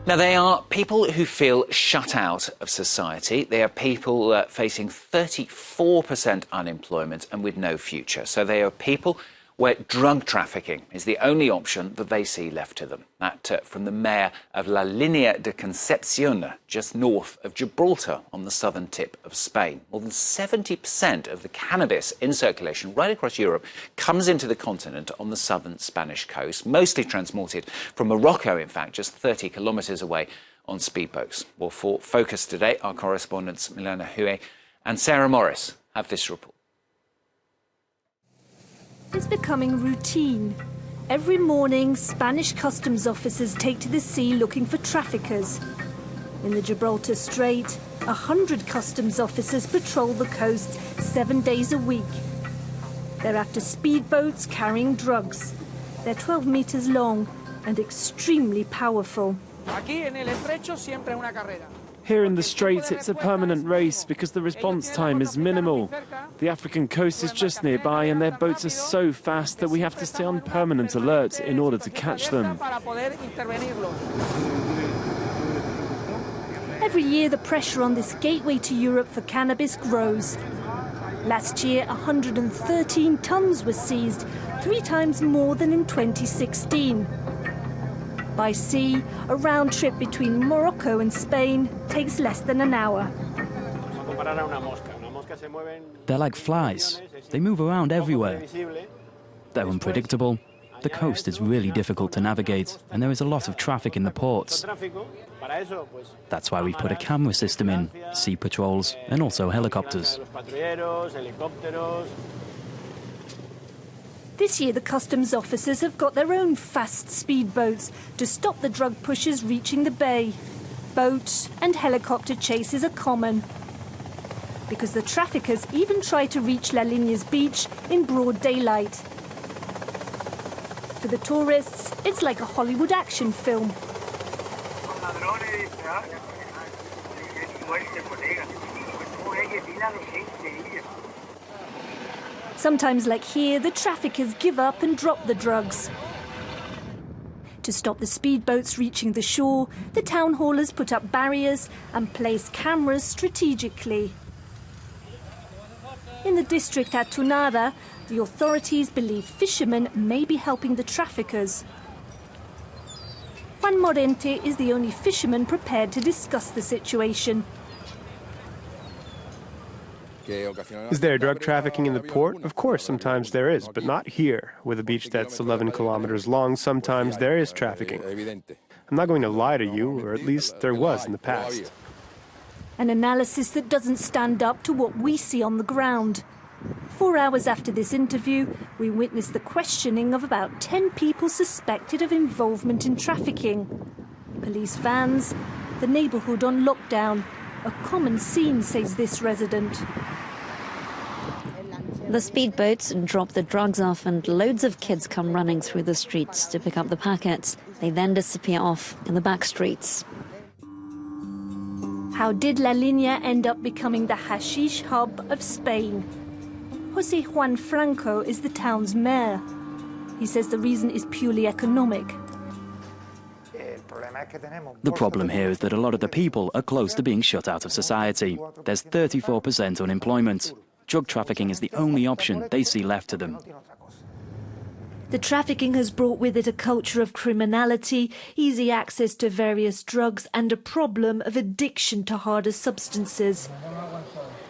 Now, they are people who feel shut out of society. They are people facing 34% unemployment and with no future. So they are people where drug trafficking is the only option that they see left to them. That from the mayor of La Linea de Concepcion, just north of Gibraltar on the southern tip of Spain. More than 70% of the cannabis in circulation right across Europe comes into the continent on the southern Spanish coast, mostly transported from Morocco, in fact, just 30 kilometres away on speedboats. Well, for Focus today, our correspondents Milena Huey and Sarah Morris have this report. It's becoming routine. Every morning, Spanish customs officers take to the sea looking for traffickers. In the Gibraltar Strait, 100 customs officers patrol the coast 7 days a week. They're after speedboats carrying drugs. They're 12 meters long and extremely powerful. Here in the Strait, it's a permanent race because the response time is minimal. The African coast is just nearby and their boats are so fast that we have to stay on permanent alert in order to catch them. Every year, the pressure on this gateway to Europe for cannabis grows. Last year, 113 tons were seized, 3 times more than in 2016. By sea, a round trip between Morocco and Spain takes less than an hour. They're like flies. They move around everywhere. They're unpredictable. The coast is really difficult to navigate, and there is a lot of traffic in the ports. That's why we've put a camera system in, sea patrols, and also helicopters. This year, the customs officers have got their own fast speedboats to stop the drug pushers reaching the bay. Boat and helicopter chases are common, because the traffickers even try to reach La Linea's beach in broad daylight. For the tourists, it's like a Hollywood action film. Sometimes, like here, the traffickers give up and drop the drugs. To stop the speedboats reaching the shore, the town hall has put up barriers and placed cameras strategically. In the district ATUNARA, the authorities believe fishermen may be helping the traffickers. Juan Morente is the only fisherman prepared to discuss the situation. Is there drug trafficking in the port? Of course, sometimes there is, but not here. With a beach that's 11 kilometers long, sometimes there is trafficking. I'm not going to lie to you, or at least there was in the past. An analysis that doesn't stand up to what we see on the ground. 4 hours after this interview, we witnessed the questioning of about 10 people suspected of involvement in trafficking. Police vans, the neighbourhood on lockdown. A common scene, says this resident. The speedboats drop the drugs off and loads of kids come running through the streets to pick up the packets. They then disappear off in the back streets. How did La Linea end up becoming the hashish hub of Spain? José Juan Franco is the town's mayor. He says the reason is purely economic. The problem here is that a lot of the people are close to being shut out of society. There's 34% unemployment. Drug trafficking is the only option they see left to them. The trafficking has brought with it a culture of criminality, easy access to various drugs and a problem of addiction to harder substances.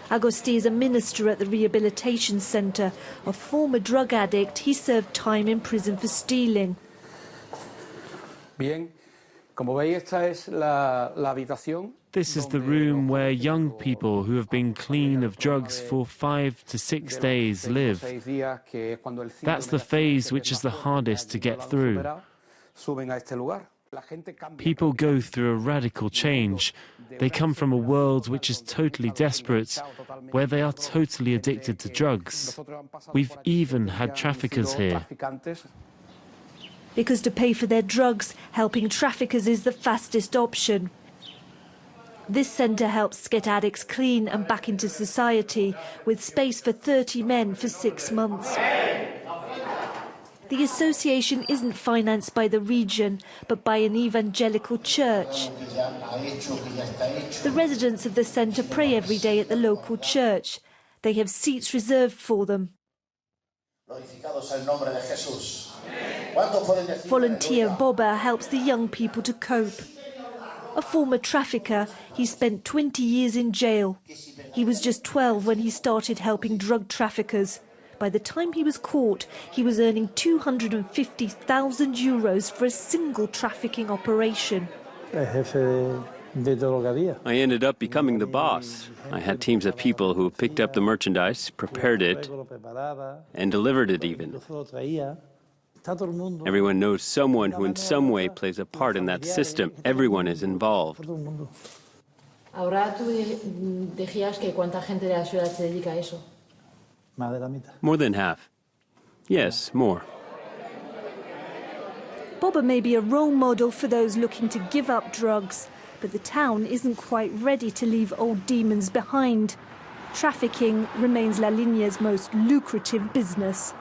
Agustín is a minister at the Rehabilitation Centre. A former drug addict, he served time in prison for stealing. This is the room where young people who have been clean of drugs for 5 to 6 days live. That's the phase which is the hardest to get through. People go through a radical change. They come from a world which is totally desperate, where they are totally addicted to drugs. We've even had traffickers here. Because to pay for their drugs, helping traffickers is the fastest option. This centre helps get addicts clean and back into society, with space for 30 men for 6 months. The association isn't financed by the region, but by an evangelical church. The residents of the centre pray every day at the local church. They have seats reserved for them. Volunteer Boba helps the young people to cope. A former trafficker, he spent 20 years in jail. He was just 12 when he started helping drug traffickers. By the time he was caught, he was earning €250,000 for a single trafficking operation. I ended up becoming the boss. I had teams of people who picked up the merchandise, prepared it, and delivered it even. Everyone knows someone who in some way plays a part in that system. Everyone is involved. More than half. Yes, more. Boba may be a role model for those looking to give up drugs, but the town isn't quite ready to leave old demons behind. Trafficking remains La Linea's most lucrative business.